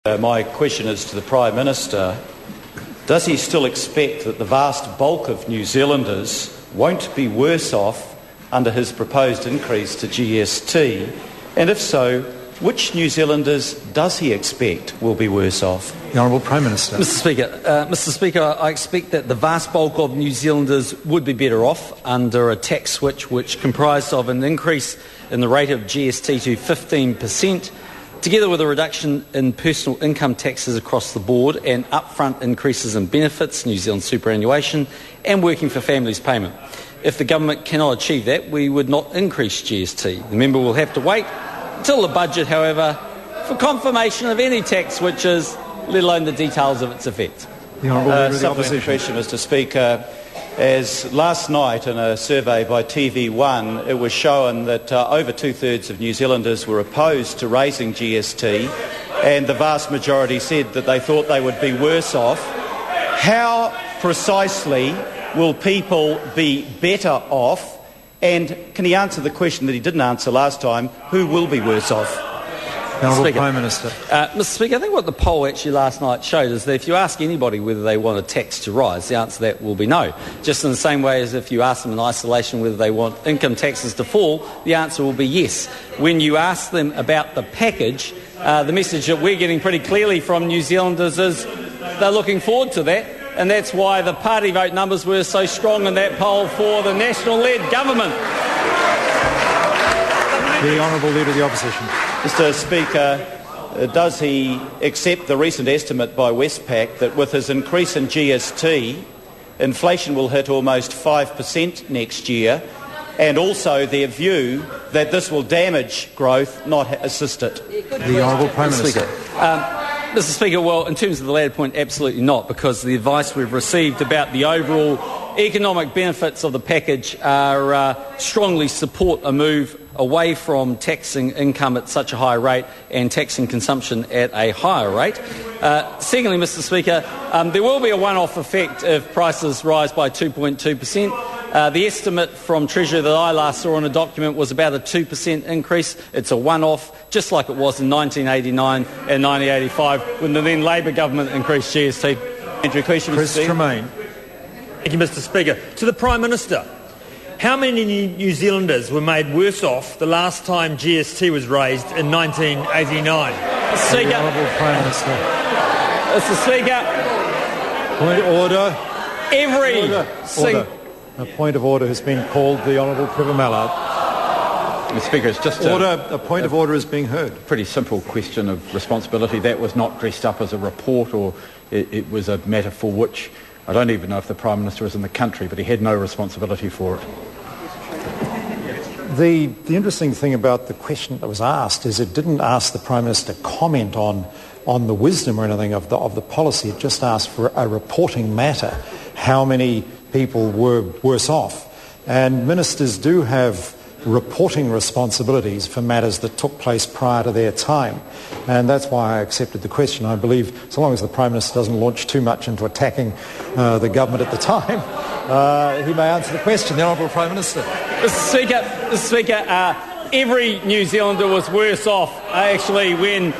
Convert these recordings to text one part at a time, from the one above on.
My question is to the Prime Minister. Does he still expect that the vast bulk of New Zealanders won't be worse off under his proposed increase to GST? And if so, which New Zealanders does he expect will be worse off? The Honourable Prime Minister. Mr Speaker, I expect that the vast bulk of New Zealanders would be better off under a tax switch which comprised of an increase in the rate of GST to 15%, together with a reduction in personal income taxes across the board and upfront increases in benefits, New Zealand Superannuation and Working for Families payment. If the government cannot achieve that, we would not increase GST. The member will have to wait until the budget, however, for confirmation of any tax switches, let alone the details of its effect. The Honourable Leader of the Supplementary question, Mr Speaker. As last night in a survey by TV1, it was shown that over two-thirds of New Zealanders were opposed to raising GST, and the vast majority said that they thought they would be worse off. How precisely will people be better off? And can he answer the question that he didn't answer last time, who will be worse off? Honourable Prime Minister. Mr Speaker, I think what the poll actually last night showed is that if you ask anybody whether they want a tax to rise, the answer to that will be no. Just in the same way as if you ask them in isolation whether they want income taxes to fall, the answer will be yes. When you ask them about the package, the message that we're getting pretty clearly from New Zealanders is they're looking forward to that, and that's why the party vote numbers were so strong in that poll for the National-led government. The Honourable Leader of the Opposition. Mr Speaker, does he accept the recent estimate by Westpac that with his increase in GST, inflation will hit almost 5% next year, and also their view that this will damage growth, not assist it? The Honourable Prime Minister. Mr Speaker, well, in terms of the latter point, absolutely not, because the advice we've received about the overall economic benefits of the package are strongly support a move away from taxing income at such a high rate and taxing consumption at a higher rate. Secondly, Mr Speaker, there will be a one-off effect if prices rise by 2.2%. The estimate from Treasury that I last saw in a document was about a 2% increase. It's a one-off, just like it was in 1989 and 1985 when the then Labor government increased GST. Chris Tremaine. Thank you, Mr Speaker. To the Prime Minister, how many New Zealanders were made worse off the last time GST was raised in 1989? Speaker. The Honourable Prime Minister. Mr Speaker. Point of order. Order. A point of order has been called. The Honourable Trevor Mallard. Mr Speaker, it's just a point of order is being heard. Pretty simple question of responsibility. That was not dressed up as a report, or it was a matter for which I don't even know if the Prime Minister is in the country, but he had no responsibility for it. The interesting thing about the question that was asked is it didn't ask the Prime Minister comment on the wisdom or anything of the policy. It just asked for a reporting matter, how many people were worse off. And ministers do have reporting responsibilities for matters that took place prior to their time. And that's why I accepted the question. I believe so long as the Prime Minister doesn't launch too much into attacking the government at the time, he may answer the question. The Honourable Prime Minister. Mr Speaker, every New Zealander was worse off, actually, when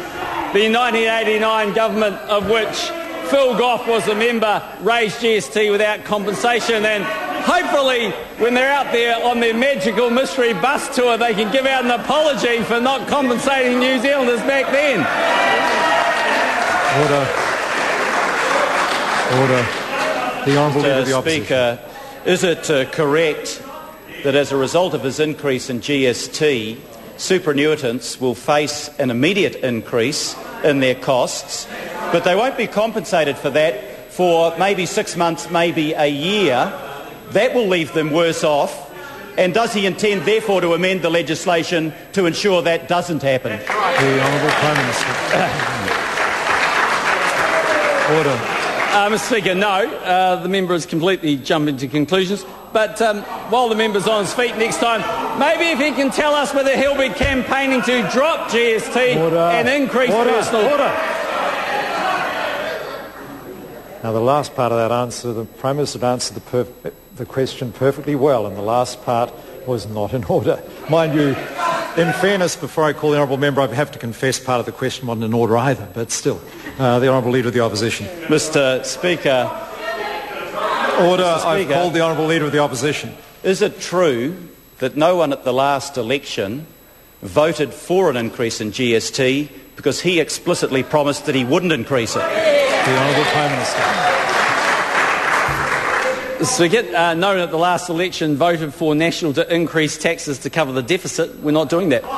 the 1989 government, of which Phil Goff was a member, raised GST without compensation, and hopefully when they're out there on their magical mystery bus tour they can give out an apology for not compensating New Zealanders back then. Order. The Honourable Leader of the Opposition. Speaker, is it correct that as a result of his increase in GST, superannuitants will face an immediate increase in their costs, but they won't be compensated for that for maybe 6 months, maybe a year? That will leave them worse off. And does he intend, therefore, to amend the legislation to ensure that doesn't happen? The Honourable Prime Minister. Order. Mr Speaker, no. The member has completely jumped into conclusions. But while the member's on his feet next time, maybe if he can tell us whether he'll be campaigning to drop GST and increase personal... Now, the last part of that answer, the Prime Minister answered the question perfectly well, and the last part was not in order. Mind you, In fairness, before I call the honourable member, I have to confess part of the question wasn't in order either, but still. The Honourable Leader of the Opposition. Mr. Speaker. Order. I've called the Honourable Leader of the Opposition. Is it true that no one at the last election voted for an increase in GST because he explicitly promised that he wouldn't increase it? The Honourable Prime Minister. Speaker, no one at the last election voted for National to increase taxes to cover the deficit. We're not doing that. The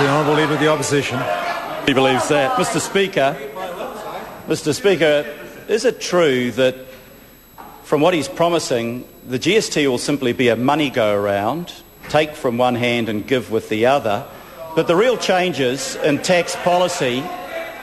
Honourable Leader of the Opposition. He believes that. Mr. Speaker, is it true that from what he's promising, the GST will simply be a money go-around, take from one hand and give with the other, but the real changes in tax policy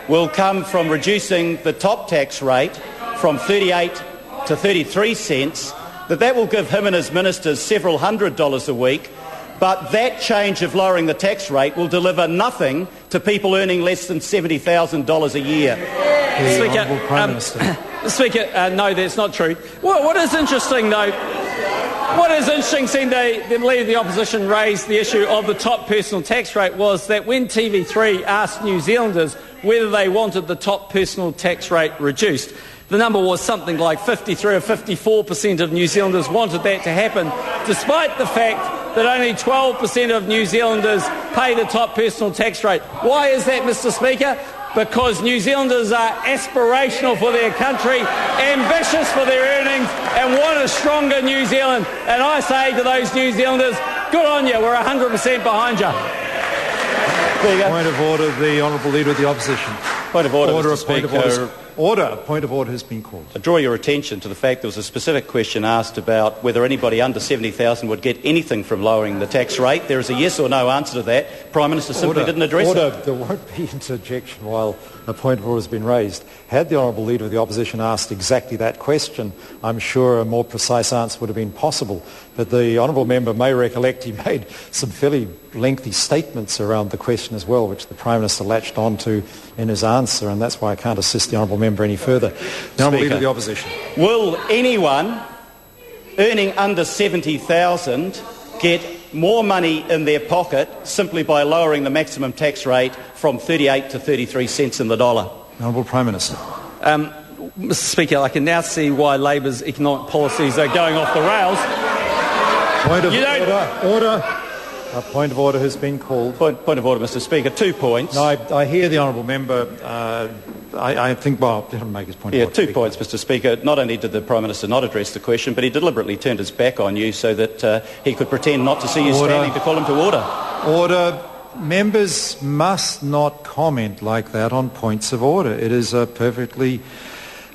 will come from reducing the top tax rate from 38 to 33 cents, that will give him and his ministers several $100s a week, but that change of lowering the tax rate will deliver nothing to people earning less than $70,000 a year. The Honourable Prime Minister. Speaker, no, that's not true. What is interesting, though, seeing the Leader of the Opposition raise the issue of the top personal tax rate, was that when TV3 asked New Zealanders whether they wanted the top personal tax rate reduced, the number was something like 53 or 54% of New Zealanders wanted that to happen, despite the fact that only 12% of New Zealanders pay the top personal tax rate. Why is that, Mr. Speaker? Because New Zealanders are aspirational for their country, ambitious for their earnings, and want a stronger New Zealand. And I say to those New Zealanders, good on you, we're 100% behind you. Point of order, the Honourable Leader of the Opposition. Point of order, Mr. Speaker. A point of order has been called. I draw your attention to the fact there was a specific question asked about whether anybody under 70,000 would get anything from lowering the tax rate. There is a yes or no answer to that. Prime Minister simply didn't address it. There won't be interjection while a point of order has been raised. Had the Honourable Leader of the Opposition asked exactly that question, I'm sure a more precise answer would have been possible. But the Honourable Member may recollect he made some fairly lengthy statements around the question as well, which the Prime Minister latched onto in his answer, and that's why I can't assist the Honourable Member any further. The Honourable Leader of the Opposition. Will anyone earning under 70,000 get more money in their pocket simply by lowering the maximum tax rate from 38 to 33 cents in the dollar? Honourable Prime Minister. Mr. Speaker, I can now see why Labor's economic policies are going off the rails. Point of order. A point of order has been called. Point of order, Mr. Speaker. 2 points. No, I hear the Honourable Member. I think, well, let him make his point. 2 points, Mr. Speaker. Not only did the Prime Minister not address the question, but he deliberately turned his back on you so that he could pretend not to see you standing to call him to order. Order. Members must not comment like that on points of order. It is a perfectly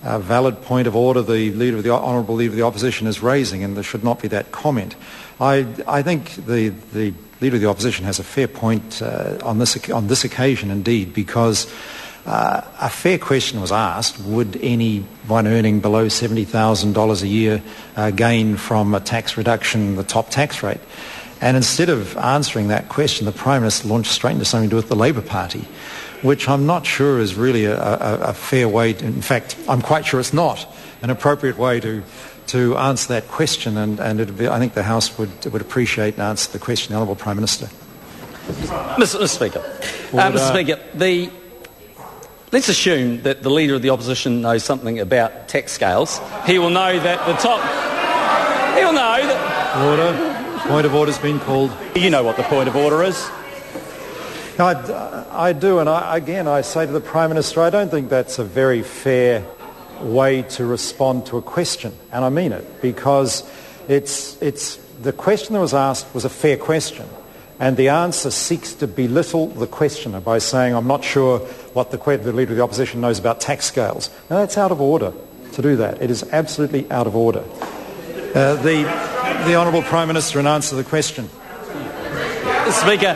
valid point of order the Honourable Leader of the Opposition is raising, and there should not be that comment. I think the Leader of the Opposition has a fair point on this occasion indeed, because a fair question was asked: would anyone earning below $70,000 a year gain from a tax reduction, the top tax rate? And instead of answering that question, the Prime Minister launched straight into something to do with the Labour Party, which I'm not sure is really a fair way to, in fact, I'm quite sure it's not an appropriate way to answer that question, and I think the House would appreciate and answer the question, the Honourable Prime Minister. Mr. Speaker, let's assume that the Leader of the Opposition knows something about tax scales. He will know that the top... He'll know that... Order. Point of order has been called. You know what the point of order is. I do, and I say to the Prime Minister, I don't think that's a very fair way to respond to a question, and I mean it, because it's the question that was asked was a fair question, and the answer seeks to belittle the questioner by saying, I'm not sure what the Leader of the Opposition knows about tax scales. Now, that's out of order to do that. It is absolutely out of order. The Honourable Prime Minister, in answer to the question. Mr. Speaker,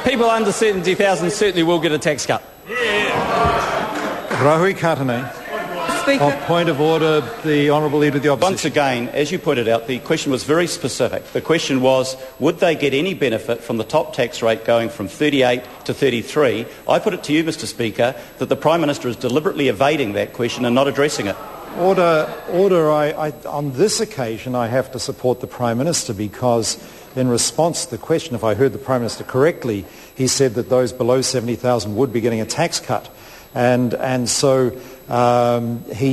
people under 70,000 certainly will get a tax cut. Rahui Katane. Speaker. Of point of order, the Honourable Leader of the Opposition. Once again, as you pointed out, the question was very specific. The question was, would they get any benefit from the top tax rate going from 38 to 33? I put it to you, Mr. Speaker, that the Prime Minister is deliberately evading that question and not addressing it. Order. On this occasion, I have to support the Prime Minister, because in response to the question, if I heard the Prime Minister correctly, he said that those below 70,000 would be getting a tax cut. And so he